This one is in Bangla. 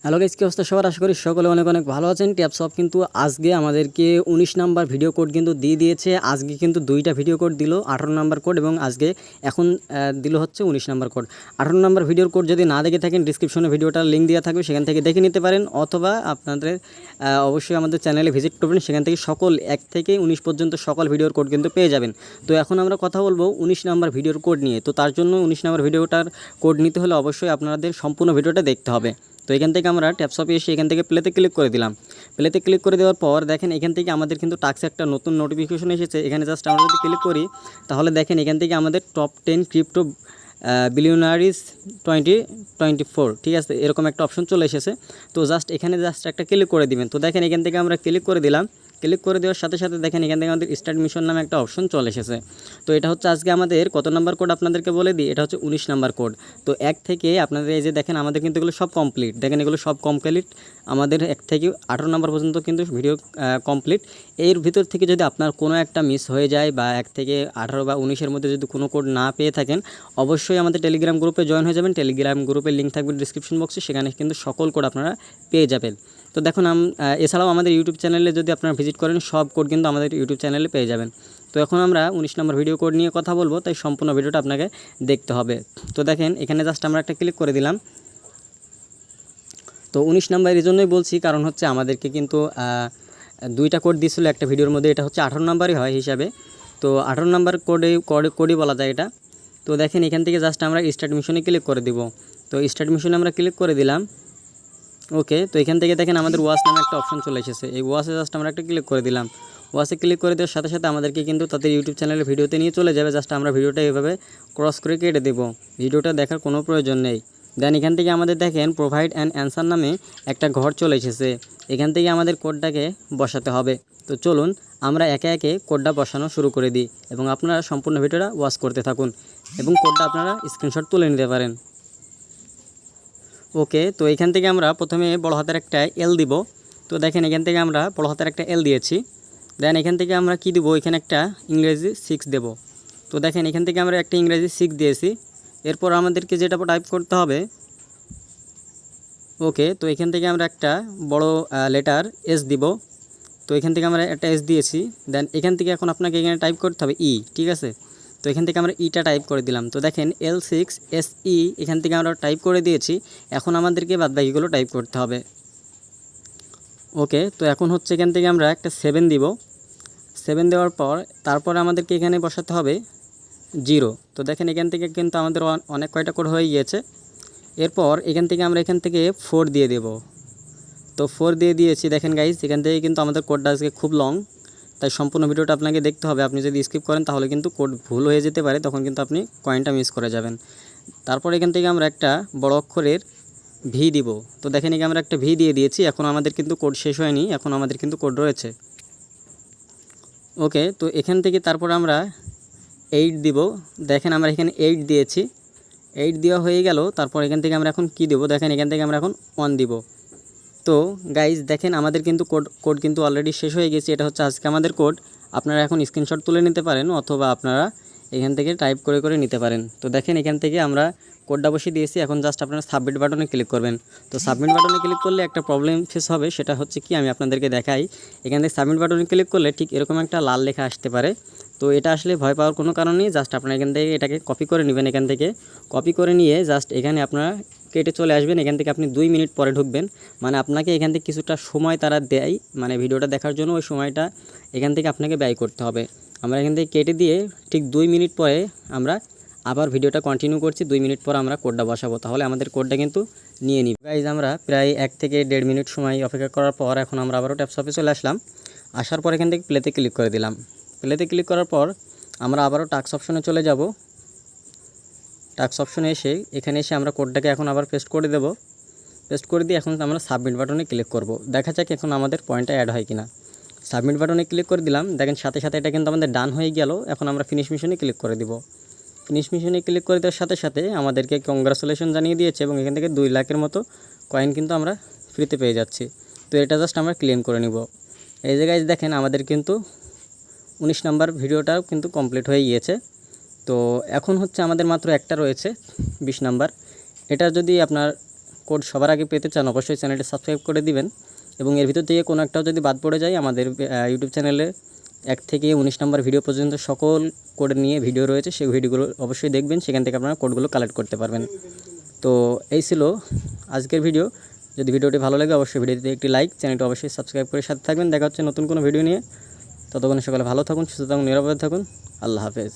হ্যালো গাইস, কি অবস্থা সবার? আশা করি সকলে অনেক অনেক ভালো আছেন। ট্যাপসপ কিন্তু আজকে আমাদেরকে 19 নাম্বার ভিডিও কোড কিন্তু দিয়ে দিয়েছে। আজকে কিন্তু দুইটা ভিডিও কোড দিল, 18 নাম্বার কোড এবং আজকে এখন দিল হচ্ছে 19 নাম্বার কোড। 18 নাম্বার ভিডিওর কোড যদি না দেখে থাকেন, ডিসক্রিপশনে ভিডিওটার লিঙ্ক দেওয়া থাকবে, সেখান থেকে দেখে নিতে পারেন, অথবা আপনাদের অবশ্যই আমাদের চ্যানেলে ভিজিট করবেন, সেখান থেকে সকল 1 থেকে 19 পর্যন্ত সকল ভিডিওর কোড কিন্তু পেয়ে যাবেন। তো এখন আমরা কথা বলবো 19 নাম্বার ভিডিওর কোড নিয়ে। তো তার জন্য 19 নাম্বার ভিডিওটার কোড নিতে হলে অবশ্যই আপনাদের সম্পূর্ণ ভিডিওটা দেখতে হবে। তো এখান থেকে আমরা ট্যাপসপে এসে এখান থেকে প্লেতে ক্লিক করে দিলাম। প্লেতে ক্লিক করে দেওয়ার পর দেখেন এখান থেকে আমাদের কিন্তু টাক্সে একটা নতুন নোটিফিকেশন এসেছে। এখানে জাস্ট আমরা যদি ক্লিক করি তাহলে দেখেন এখান থেকে আমাদের টপ 10 ক্রিপ্টো বিলিয়নারিজ 2024, ঠিক আছে, এরকম একটা অপশন চলে এসেছে। তো এখানে একটা ক্লিক করে দিবেন। তো দেখেন এখান থেকে আমরা ক্লিক করে দিলাম। ক্লিক করে দেওয়ার সাথে সাথে দেখেন এখান থেকে আমাদের স্টার্ট মিশন নামে একটা অপশন চলে এসেছে। তো এটা হচ্ছে আজকে আমাদের কত নাম্বার কোড আপনাদেরকে বলে দিই, এটা হচ্ছে 19 নাম্বার কোড। তো 1 থেকে আপনাদের এই যে দেখেন আমাদের কিন্তু এগুলো সব কমপ্লিট, দেখেন এগুলো সব কমপ্লিট। আমাদের 1 থেকে 18 নাম্বার পর্যন্ত কিন্তু ভিডিও কমপ্লিট। এর ভিতর থেকে যদি আপনার কোনো একটা মিস হয়ে যায় বা 1 থেকে 18 বা 19-এর মধ্যে যদি কোনো কোড না পেয়ে থাকেন, অবশ্যই আমাদের টেলিগ্রাম গ্রুপে জয়েন হয়ে যাবেন। টেলিগ্রাম গ্রুপের লিঙ্ক থাকবে ডিসক্রিপশন বক্সে, সেখানে কিন্তু সকল কোড আপনারা পেয়ে যাবেন। তো দেখুন এছাড়াও আমাদের ইউটিউব চ্যানেলে যদি আপনারা ভিজিট করেন, সব কোড কিন্তু আমাদের ইউটিউব চ্যানেলে পেয়ে যাবেন। তো এখন আমরা 19 নম্বর ভিডিও কোড নিয়ে কথা বলবো, তাই সম্পূর্ণ ভিডিওটা আপনাকে দেখতে হবে। তো দেখেন এখানে জাস্ট আমরা একটা ক্লিক করে দিলাম। তো 19 নাম্বার এই জন্যই বলছি, কারণ হচ্ছে আমাদেরকে কিন্তু দুইটা কোড দিয়েছিল একটা ভিডিওর মধ্যে, এটা হচ্ছে 18 নাম্বারই হয় হিসাবে। তো 18 নাম্বার কোডই বলা যায় এটা। তো দেখেন এখান থেকে জাস্ট আমরা স্টার্ট মিশনে ক্লিক করে দিব। তো স্টার্ট মিশনে আমরা ক্লিক করে দিলাম। ওকে, তো এখান থেকে দেখেন আমাদের ওয়াচ নামে একটা অপশন চলে এসেছে। এই ওয়াচে জাস্ট আমরা একটা ক্লিক করে দিলাম। ওয়াচে ক্লিক করে দেওয়ার সাথে সাথে আমাদেরকে কিন্তু তাদের ইউটিউব চ্যানেলের ভিডিওতে নিয়ে চলে যাবে। জাস্ট আমরা ভিডিওটা এভাবে ক্রস করে কেটে দেবো, ভিডিওটা দেখার কোনো প্রয়োজন নেই। দেন এখান থেকে আমাদের দেখেন প্রোভাইড অ্যান্ড অ্যান্সার নামে একটা ঘর চলে এসেছে। এখান থেকে আমাদের কোডটাকে বসাতে হবে। তো চলুন আমরা একে একে কোডটা বসানো শুরু করে দিই এবং আপনারা সম্পূর্ণ ভিডিওটা ওয়াচ করতে থাকুন এবং কোডটা আপনারা স্ক্রিনশট তুলে নিতে পারেন। ওকে, তো এখান থেকে আমরা প্রথমে বড় হাতের একটা এল দিব। তো দেখেন এখান থেকে আমরা বড় হাতের একটা এল দিয়েছি। দেন এখান থেকে আমরা কি দেবো, এখানে একটা ইংরেজি 6 দেব। তো দেখেন এখান থেকে আমরা একটা ইংরেজি 6 দিয়েছি। এরপর আমাদেরকে যেটা টাইপ করতে হবে, ওকে, তো এখান থেকে আমরা একটা বড় লেটার এস দিব। তো এখান থেকে আমরা একটা এস দিয়েছি। দেন এখান থেকে এখন আপনাকে এখানে টাইপ করতে হবে ই, ঠিক আছে। তো এখান থেকে আমরা ইটা টাইপ করে দিলাম। তো দেখেন L6SE এখান থেকে আমরা টাইপ করে দিয়েছি। এখন আমাদেরকে বাদবাকিগুলো টাইপ করতে হবে। ওকে, তো এখন হচ্ছে এখান থেকে আমরা একটা 7 দিব। 7 দেওয়ার পর তারপর আমাদেরকে এখানে বসাতে হবে 0। তো দেখেন এখান থেকে কিন্তু আমাদের অনেক কয়টা কোড হয়ে গিয়েছে। এরপর এখান থেকে আমরা 4 দিয়ে দেব। তো 4 দিয়ে দিয়েছি। দেখেন গাইজ এখান থেকে কিন্তু আমাদের কোডটা আজকে খুব লং, তাই সম্পূর্ণ ভিডিওটা আপনাকে দেখতে হবে। আপনি যদি স্কিপ করেন তাহলে কিন্তু কোড ভুল হয়ে যেতে পারে, তখন কিন্তু আপনি কয়েনটা মিস করে যাবেন। তারপর এখান থেকে আমরা একটা বড় অক্ষরের ভি দিব। তো দেখেন এখানে আমরা একটা ভি দিয়ে দিয়েছি। এখন আমাদের কিন্তু কোড শেষ হয়নি, এখন আমাদের কিন্তু কোড রয়েছে। ওকে, তো এখান থেকে তারপর আমরা 8 দিব। দেখেন আমরা এখানে 8 দিয়েছি। 8 দেওয়া হয়ে গেল। তারপর এখান থেকে আমরা এখন কি দেব, দেখেন এখান থেকে আমরা এখন 1 দিব। তো গাইজ দেখেন আমাদের কিন্তু কোড কিন্তু অলরেডি শেষ হয়ে গেছে। এটা হচ্ছে আজকে আমাদের কোড। আপনারা এখন স্ক্রিনশট তুলে নিতে পারেন, অথবা আপনারা এখান থেকে টাইপ করে করে নিতে পারেন। তো দেখেন এখান থেকে আমরা কোডটা বসিয়ে দিয়েছি। এখন জাস্ট আপনারা সাবমিট বাটনে ক্লিক করবেন। তো সাবমিট বাটনে ক্লিক করলে একটা প্রবলেম ফেস হবে, সেটা হচ্ছে কি আমি আপনাদেরকে দেখাই। এখান থেকে সাবমিট বাটনে ক্লিক করলে ঠিক এরকম একটা লাল লেখা আসতে পারে। তো এটা আসলে ভয় পাওয়ার কোনো কারণ নেই। জাস্ট আপনারা এখান থেকে এটাকে কপি করে নেবেন। এখান থেকে কপি করে নিয়ে জাস্ট এখানে আপনারা কেটে চলে আসবেন। এখান থেকে আপনি 2 মিনিট পরে ঢুকবেন। মানে আপনাকে এখান থেকে কিছুটা সময় তারা দেয়, মানে ভিডিওটা দেখার জন্য ওই সময়টা এখান থেকে আপনাকে ব্যয় করতে হবে। আমরা এখান থেকে কেটে দিয়ে ঠিক 2 মিনিট পরে আমরা আবার ভিডিওটা কন্টিনিউ করছি। 2 মিনিট পর আমরা কোডটা বসাবো, তাহলে আমাদের কোডটা কিন্তু নিয়ে নিব। গাইজ আমরা প্রায় 1 থেকে 1.5 মিনিট সময় অপেক্ষা করার পর এখন আমরা আবারও ট্যাপসপে চলে আসলাম। আসার পর এখান থেকে প্লেতে ক্লিক করে দিলাম। প্লেতে ক্লিক করার পর আমরা আবারও টাস্ক অপশনে চলে যাব। টাস্ক অপশনে এখানে এসে আমরা কোডটাকে এখন আবার পেস্ট করে দেব। পেস্ট করে দিয়ে এখন আমরা সাবমিট বাটনে ক্লিক করব। দেখা যাক এখন আমাদের পয়েন্টটা অ্যাড হয় কিনা। সাবমিট বাটনে ক্লিক করে দিলাম। দেখেন সাথে সাথে এটা কিন্তু আমাদের ডান হয়ে গেল। এখন আমরা ফিনিশ মিশনে ক্লিক করে দিব। ফিনিশ মিশনে ক্লিক করে দেওয়ার সাথে সাথে আমাদেরকে কংগ্রাচুলেশন জানিয়ে দিয়েছে এবং এখান থেকে 2 লাখের মতো কয়েন কিন্তু আমরা ফ্রিতে পেয়ে যাচ্ছি। তো এটা জাস্ট আমরা ক্লেম করে নিব। এই জায়গায় দেখেন আমাদের কিন্তু 19 নাম্বার ভিডিওটাও কিন্তু কমপ্লিট হয়ে গিয়েছে। তো এখন হচ্ছে আমাদের মাত্র একটা রয়েছে 20 নাম্বার। এটা যদি আপনার কোড সবার আগে পেতে চান অবশ্যই চ্যানেলটি সাবস্ক্রাইব করে দিবেন এবং এর ভিতর থেকে কোনো একটাও যদি বাদ পড়ে যায় আমাদের ইউটিউব চ্যানেলে 1 থেকে 19 নম্বর ভিডিও পর্যন্ত সকল কোড নিয়ে ভিডিও রয়েছে, সেই ভিডিওগুলো অবশ্যই দেখবেন, সেখান থেকে আপনারা কোডগুলো কালেক্ট করতে পারবেন। তো এই ছিল আজকের ভিডিও। যদি ভিডিওটি ভালো লাগে অবশ্যই ভিডিওতে একটি লাইক, চ্যানেলটি অবশ্যই সাবস্ক্রাইব করে সাথে থাকবেন। দেখা হচ্ছে নতুন কোনো ভিডিও নিয়ে। ততক্ষণ সকালে ভালো থাকুন, সুস্থ থাকুন, নিরাপদে থাকুন। আল্লাহ হাফেজ।